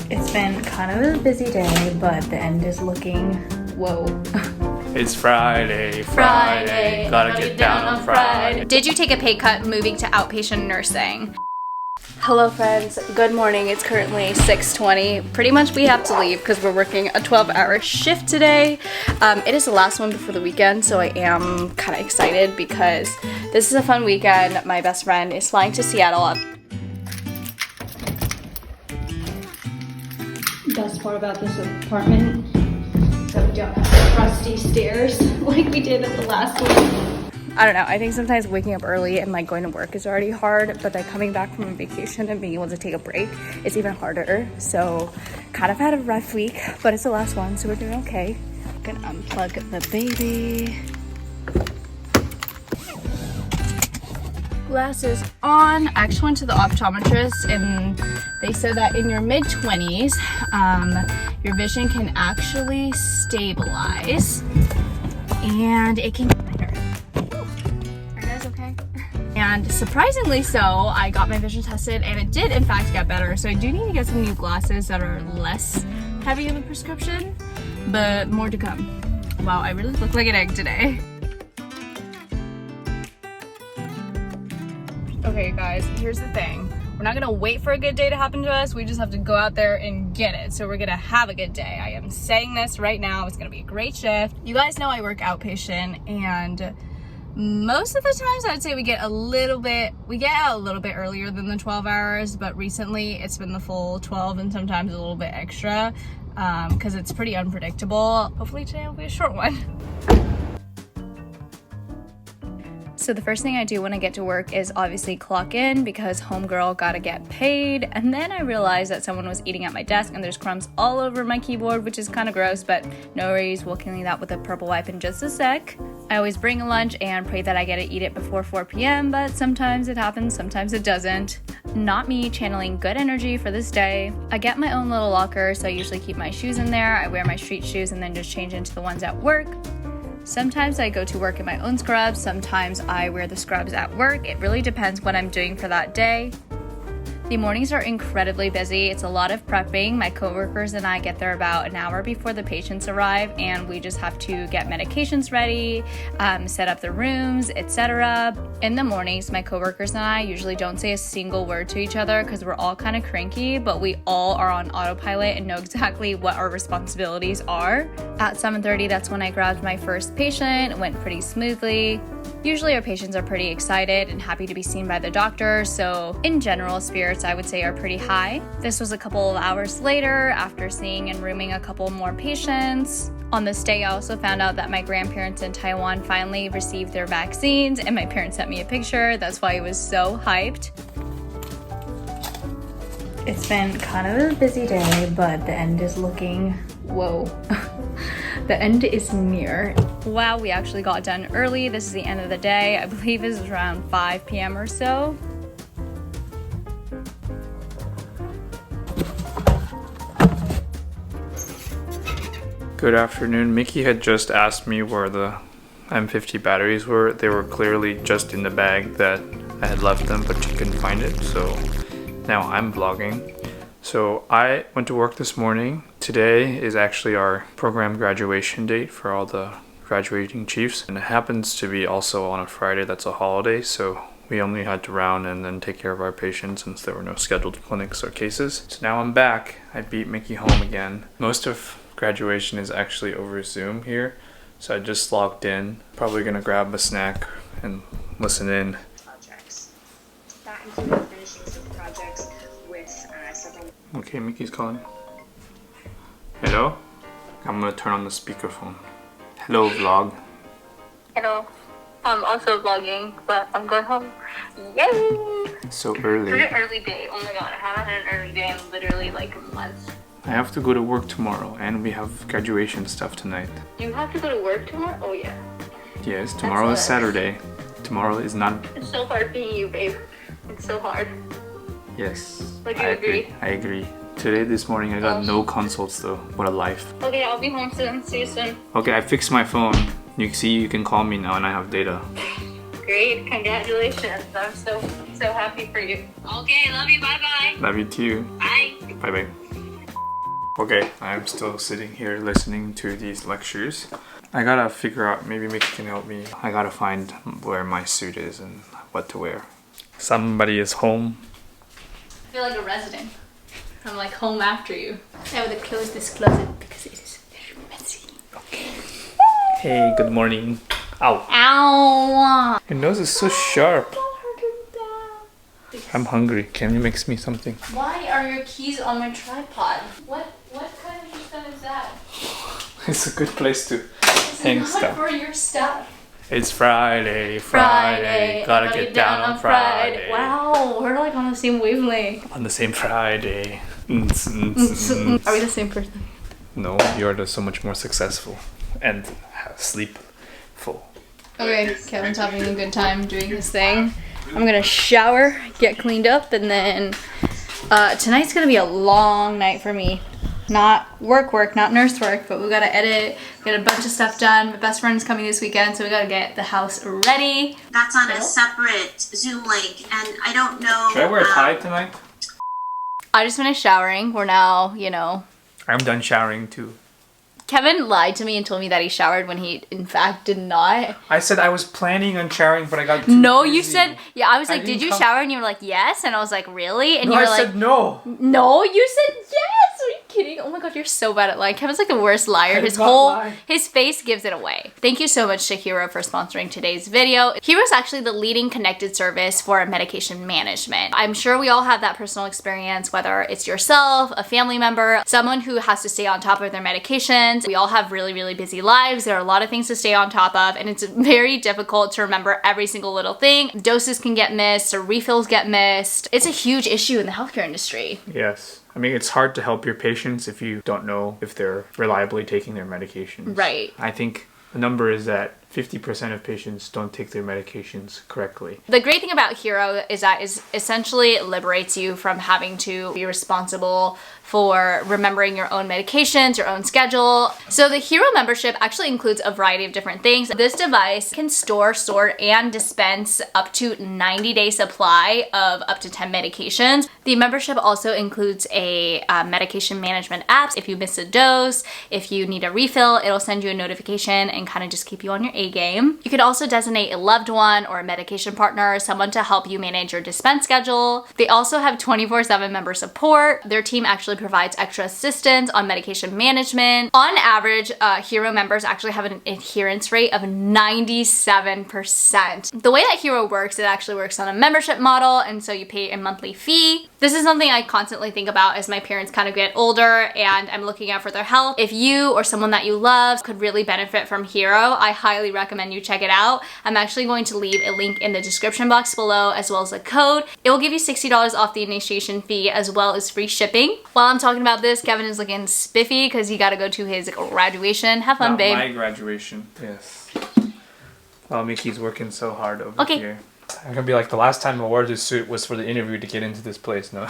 It's been kind of a busy day, but the end is looking, whoa. It's Friday, gotta get down on Friday. Did you take a pay cut moving to outpatient nursing? Hello friends, good morning. It's currently 6:20. Pretty much we have to leave because we're working a 12-hour shift today. It is the last one before the weekend, so I am kind of excited because this is a fun weekend. My best friend is flying to Seattle. Best part about this apartment is that we don't have rusty stairs like we did at the last one. I don't know, I think sometimes waking up early and like going to work is already hard, but then coming back from a vacation and being able to take a break is even harder. So kind of had a rough week, but it's the last one, so we're doing okay. I'm gonna unplug the baby. Glasses on. I actually went to the optometrist and they said that in your mid-20s, your vision can actually stabilize and it can get better. Are you guys okay? And surprisingly so, I got my vision tested and it did in fact get better. So I do need to get some new glasses that are less heavy of a prescription, but more to come. Wow, I really look like an egg today. Okay guys, here's the thing. We're not gonna wait for a good day to happen to us. We just have to go out there and get it. So we're gonna have a good day. I am saying this right now. It's gonna be a great shift. You guys know I work outpatient and most of the times I'd say we get out a little bit earlier than the 12 hours, but recently it's been the full 12 and sometimes a little bit extra because it's pretty unpredictable. Hopefully today will be a short one. So the first thing I do when I get to work is obviously clock in because homegirl gotta get paid. And then I realized that someone was eating at my desk and there's crumbs all over my keyboard, which is kind of gross, but no worries, we'll clean that with a purple wipe in just a sec. I always bring a lunch and pray that I get to eat it before 4 p.m, but sometimes it happens, sometimes it doesn't. Not me channeling good energy for this day. I get my own little locker, so I usually keep my shoes in there. I wear my street shoes and then just change into the ones at work. Sometimes I go to work in my own scrubs, sometimes I wear the scrubs at work. It really depends what I'm doing for that day. The mornings are incredibly busy. It's a lot of prepping. My coworkers and I get there about an hour before the patients arrive and we just have to get medications ready, set up the rooms, etc. In the mornings, my coworkers and I usually don't say a single word to each other because we're all kind of cranky, but we all are on autopilot and know exactly what our responsibilities are. At 7:30, that's when I grabbed my first patient. It went pretty smoothly. Usually our patients are pretty excited and happy to be seen by the doctor, so in general, spirits I would say are pretty high. This was a couple of hours later after seeing and rooming a couple more patients. On this day, I also found out that my grandparents in Taiwan finally received their vaccines and my parents sent me a picture. That's why I was so hyped. It's been kind of a busy day, but the end is looking, whoa. The end is near. Wow, we actually got done early. This is the end of the day. I believe it was around 5 p.m. or so. Good afternoon. Miki had just asked me where the M50 batteries were. They were clearly just in the bag that I had left them, but she couldn't find it, so now I'm vlogging. So I went to work this morning. Today is actually our program graduation date for all the graduating chiefs, and it happens to be also on a Friday. That's a holiday, so we only had to round and then take care of our patients since there were no scheduled clinics or cases. So now I'm back. I beat Miki home again. Most of graduation is actually over Zoom here, so I just logged in. Probably gonna grab a snack and listen in. Projects. That included finishing some projects with several. Okay, Miki's calling. Hello? I'm gonna turn on the speakerphone. Hello, vlog. Hello. I'm also vlogging, but I'm going home. Yay! So early. It's an early day. Oh my god, I haven't had an early day in literally like a month. I have to go to work tomorrow, and we have graduation stuff tonight. You have to go to work tomorrow? Oh yeah. Yes, tomorrow is Saturday. Tomorrow is not... It's so hard being you, babe. It's so hard. Yes. Like, you agree? I agree. Today, this morning, I got no consults though. What a life. Okay, I'll be home soon. See you soon. Okay, I fixed my phone. You can see you can call me now and I have data. Great, congratulations. I'm so happy for you. Okay, love you, bye-bye. Love you too. Bye. Bye-bye. Okay, I'm still sitting here listening to these lectures. I gotta figure out, maybe Miki can help me. I gotta find where my suit is and what to wear. Somebody is home. I feel like a resident. I'm like home after you. I would close this closet because it is very messy. Okay. Hey, good morning. Ow. Ow! Your nose is so sharp. I'm hungry. Can you mix me something? Why are your keys on my tripod? What kind of system is that? It's a good place to It's hang not stuff. for your stuff. It's Friday. Gotta get down on Friday. Wow, we're like on the same wavelength. On the same Friday. Are we the same person? No, you're so much more successful and sleepful. Okay, Kevin's having a good time doing his thing. I'm gonna shower, get cleaned up, and then tonight's gonna be a long night for me. Not work, not nurse work, but we gotta edit, get a bunch of stuff done. My best friend's coming this weekend, so we gotta get the house ready. That's on a separate Zoom link, and I don't know. Should I wear a tie tonight? I just finished showering. We're now, I'm done showering too. Kevin lied to me and told me that he showered when he, in fact, did not. I said I was planning on showering, but I got too No, busy. you said, yeah, I was I like, did didn't you come- shower? And you were like, yes. And I was like, really? And No, you were I like, said no. no, you said yes. Are you kidding? Oh my god, you're so bad at lying. Kevin's like the worst liar. I did His not whole lie. his face gives it away. Thank you so much to 𝘀cie𝗰𝗶 for sponsoring today's video. 𝘀cie𝗰𝗶 is actually the leading connected service for medication management. I'm sure we all have that personal experience, whether it's yourself, a family member, someone who has to stay on top of their medications. We all have really, really busy lives. There are a lot of things to stay on top of, and it's very difficult to remember every single little thing. Doses can get missed or refills get missed. It's a huge issue in the healthcare industry. Yes. I mean, it's hard to help your patients if you don't know if they're reliably taking their medications. Right. I think the number is that 50% of patients don't take their medications correctly. The great thing about 𝘀cie𝗰𝗶 is that it essentially liberates you from having to be responsible for remembering your own medications, your own schedule. So the 𝘀cie𝗰𝗶 membership actually includes a variety of different things. This device can store, sort, and dispense up to 90-day supply of up to 10 medications. The membership also includes a medication management app. If you miss a dose, if you need a refill, it'll send you a notification and kind of just keep you on your A game. You could also designate a loved one or a medication partner, someone to help you manage your dispense schedule. They also have 24/7 member support. Their team actually provides extra assistance on medication management. On average, 𝘀cie𝗰𝗶 members actually have an adherence rate of 97%. The way that 𝘀cie𝗰𝗶 works, it actually works on a membership model, and so you pay a monthly fee. This is something I constantly think about as my parents kind of get older and I'm looking out for their health. If you or someone that you love could really benefit from 𝘀cie𝗰𝗶, I highly recommend you check it out. I'm actually going to leave a link in the description box below as well as a code. It will give you $60 off the initiation fee as well as free shipping. While I'm talking about this, Kevin is looking spiffy because he got to go to his graduation. Have fun, Not babe. my graduation. Yes. Well, Miki's working so hard over here. I'm gonna be like, the last time I wore this suit was for the interview to get into this place. No.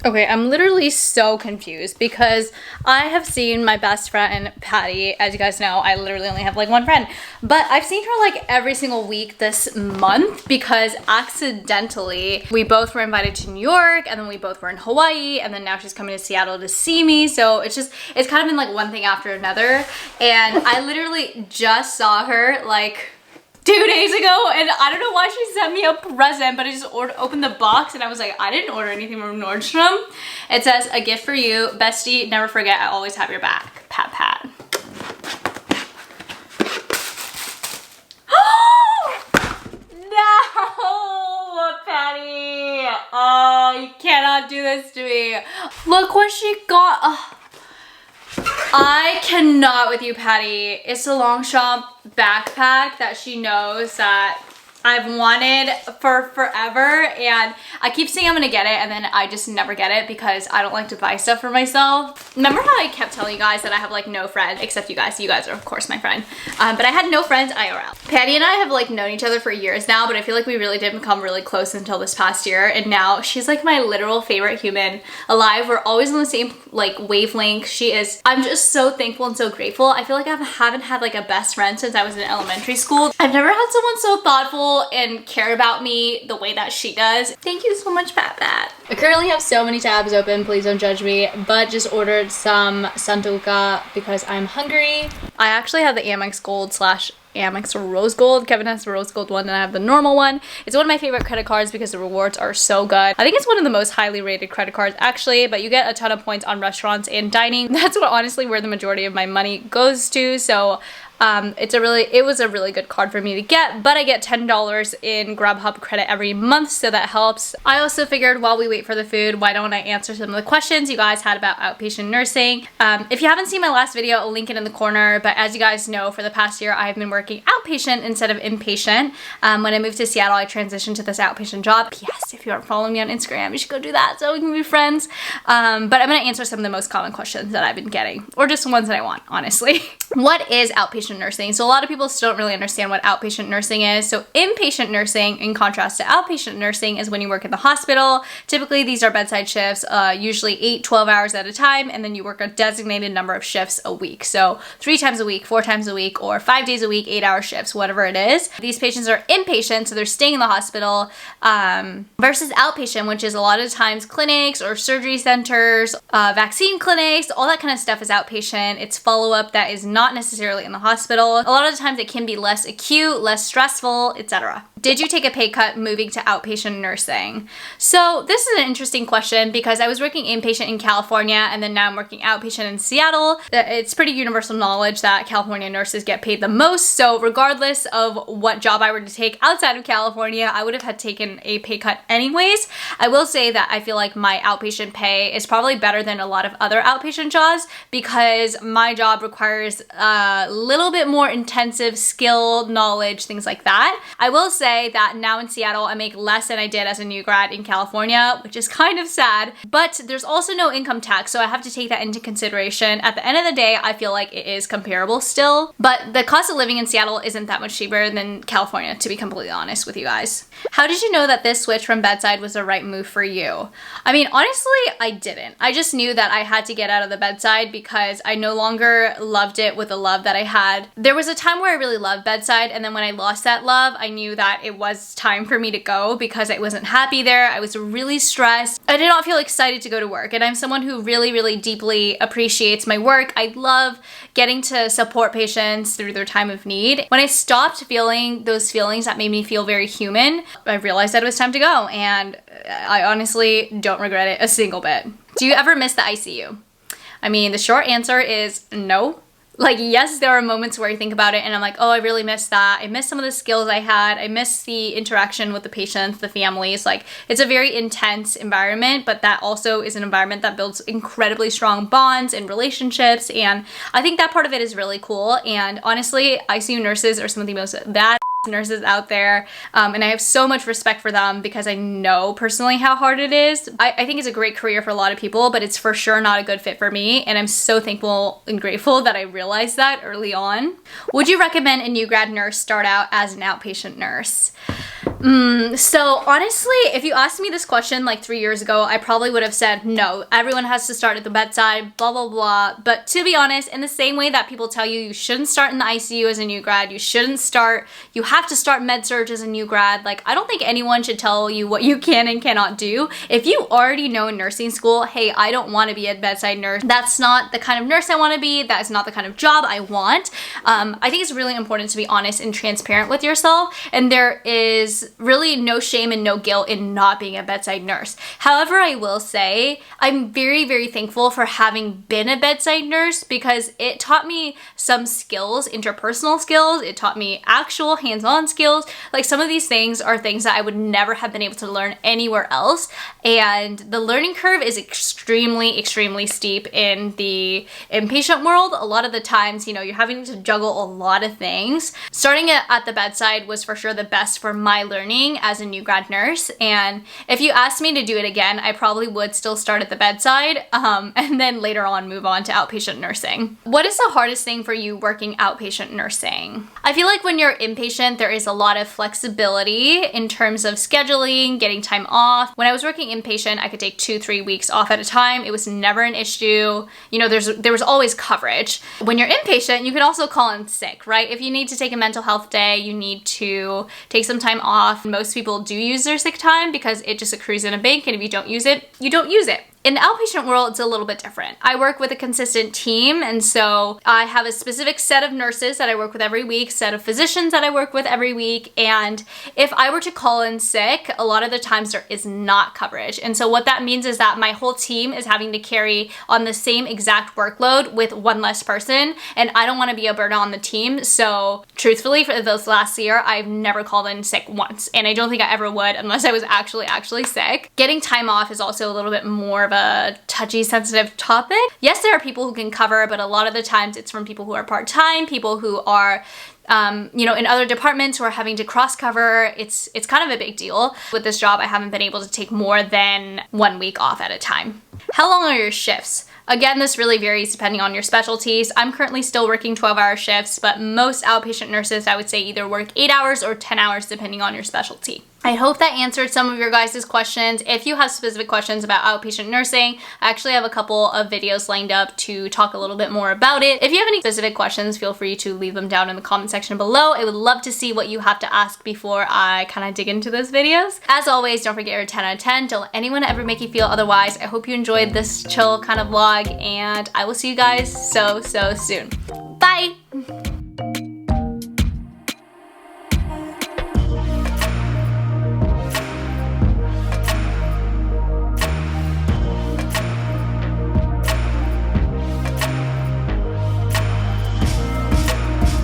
Okay, I'm literally so confused because I have seen my best friend, Patty. As you guys know, I literally only have like one friend. But I've seen her like every single week this month because accidentally we both were invited to New York and then we both were in Hawaii and then now she's coming to Seattle to see me. So it's kind of been like one thing after another. And I literally just saw her like 2 days ago, and I don't know why she sent me a present, but I just opened the box and I was like, I didn't order anything from Nordstrom. It says, a gift for you, bestie, never forget, I always have your back. Pat, pat. No, Patty. Oh, you cannot do this to me. Look what she got. Oh. I cannot with you, Patty. It's a Longchamp backpack that she knows that I've wanted for forever, and I keep saying I'm gonna get it and then I just never get it because I don't like to buy stuff for myself. Remember how I kept telling you guys that I have like no friends except you guys are of course my friend, but I had no friends IRL. Patty and I have like known each other for years now, but I feel like we really did become really close until this past year, and now she's like my literal favorite human alive. We're always on the same like wavelength. I'm just so thankful and so grateful. I feel like I haven't had like a best friend since I was in elementary school. I've never had someone so thoughtful people and care about me the way that she does. Thank you so much, Pat. I currently have so many tabs open, please don't judge me, but just ordered some santuka because I'm hungry. I actually have the Amex Gold / Amex Rose Gold. Kevin has the Rose Gold one and I have the normal one. It's one of my favorite credit cards because the rewards are so good. I think it's one of the most highly rated credit cards actually, but you get a ton of points on restaurants and dining. That's what honestly where the majority of my money goes to, so it was a really good card for me to get, but I get $10 in Grubhub credit every month, so that helps. I also figured while we wait for the food, why don't I answer some of the questions you guys had about outpatient nursing. If you haven't seen my last video, I'll link it in the corner, but as you guys know, for the past year, I've been working outpatient instead of inpatient. When I moved to Seattle, I transitioned to this outpatient job. Yes, if you aren't following me on Instagram, you should go do that so we can be friends. But I'm gonna answer some of the most common questions that I've been getting, or just ones that I want, honestly. What is outpatient nursing? So a lot of people still don't really understand what outpatient nursing is. So inpatient nursing, in contrast to outpatient nursing, is when you work in the hospital. Typically these are bedside shifts, usually 8-12 hours at a time, and then you work a designated number of shifts a week. So 3 times a week, 4 times a week, or 5 days a week, 8-hour shifts, whatever it is. These patients are inpatient, so they're staying in the hospital, versus outpatient, which is a lot of times clinics or surgery centers, vaccine clinics, all that kind of stuff is outpatient. It's follow-up that is not necessarily in the hospital. A lot of the times it can be less acute, less stressful, etc. Did you take a pay cut moving to outpatient nursing? So this is an interesting question because I was working inpatient in California and then now I'm working outpatient in Seattle. It's pretty universal knowledge that California nurses get paid the most, so regardless of what job I were to take outside of California, I would have had taken a pay cut anyways. I will say that I feel like my outpatient pay is probably better than a lot of other outpatient jobs because my job requires a little bit more intensive skill, knowledge, things like that. I will say that now in Seattle, I make less than I did as a new grad in California, which is kind of sad, but there's also no income tax, so I have to take that into consideration. At the end of the day, I feel like it is comparable still, but the cost of living in Seattle isn't that much cheaper than California, to be completely honest with you guys. How did you know that this switch from bedside was the right move for you? I mean, honestly, I didn't. I just knew that I had to get out of the bedside because I no longer loved it with the love that I had. There was a time where I really loved bedside, and then when I lost that love, I knew that it was time for me to go because I wasn't happy there. I was really stressed. I did not feel excited to go to work, and I'm someone who really, really deeply appreciates my work. I love getting to support patients through their time of need. When I stopped feeling those feelings that made me feel very human, I realized that it was time to go, and I honestly don't regret it a single bit. Do you ever miss the ICU? I mean, the short answer is no. Like, yes, there are moments where I think about it and I'm like, oh, I really miss that. I miss some of the skills I had. I miss the interaction with the patients, the families. Like, it's a very intense environment, but that also is an environment that builds incredibly strong bonds and relationships. And I think that part of it is really cool. And honestly, ICU nurses are some of the most bad nurses out there, and I have so much respect for them because I know personally how hard it is. I think it's a great career for a lot of people, but it's for sure not a good fit for me, and I'm so thankful and grateful that I realized that early on. Would you recommend a new grad nurse start out as an outpatient nurse? So honestly, if you asked me this question like 3 years ago, I probably would have said no, everyone has to start at the bedside, blah, blah, blah. But to be honest, in the same way that people tell you you shouldn't start in the ICU as a new grad, you have to start med surg as a new grad, like, I don't think anyone should tell you what you can and cannot do. If you already know in nursing school, hey, I don't want to be a bedside nurse, that's not the kind of nurse I want to be, that is not the kind of job I want, I think it's really important to be honest and transparent with yourself, and there is really no shame and no guilt in not being a bedside nurse. However, I will say I'm very, very thankful for having been a bedside nurse because it taught me some skills, interpersonal skills, it taught me actual hands-on skills. Like, some of these things are things that I would never have been able to learn anywhere else, and the learning curve is extremely, extremely steep in the inpatient world. A lot of the times, you know, you're having to juggle a lot of things. Starting at the bedside was for sure the best for my learning learning as a new grad nurse, and if you asked me to do it again, I probably would still start at the bedside and then later on move on to outpatient nursing. What is the hardest thing for you working outpatient nursing? I feel like when you're inpatient, there is a lot of flexibility in terms of scheduling, getting time off. When I was working inpatient, I could take 2-3 weeks off at a time. It was never an issue. You know, there was always coverage. When you're inpatient, you can also call in sick, right? If you need to take a mental health day, you need to take some time off. Most people do use their sick time because it just accrues in a bank, and if you don't use it, you don't use it. In the outpatient world, it's a little bit different. I work with a consistent team, and so I have a specific set of nurses that I work with every week, set of physicians that I work with every week, and if I were to call in sick, a lot of the times there is not coverage. And so what that means is that my whole team is having to carry on the same exact workload with one less person, and I don't want to be a burden on the team. So truthfully, for this last year, I've never called in sick once, and I don't think I ever would unless I was actually sick. Getting time off is also a little bit more of a touchy, sensitive topic. Yes, there are people who can cover, but a lot of the times it's from people who are part-time, people who are you know, in other departments who are having to cross cover. It's kind of a big deal. With this job, I haven't been able to take more than 1 week off at a time. How long are your shifts? Again, this really varies depending on your specialties. I'm currently still working 12-hour shifts, but most outpatient nurses, I would say, either work 8 hours or 10 hours depending on your specialty. I hope that answered some of your guys' questions. If you have specific questions about outpatient nursing, I actually have a couple of videos lined up to talk a little bit more about it. If you have any specific questions, feel free to leave them down in the comment section below. I would love to see what you have to ask before I kind of dig into those videos. As always, don't forget your 10 out of 10. Don't let anyone ever make you feel otherwise. I hope you enjoyed this chill kind of vlog, and I will see you guys so soon. Bye!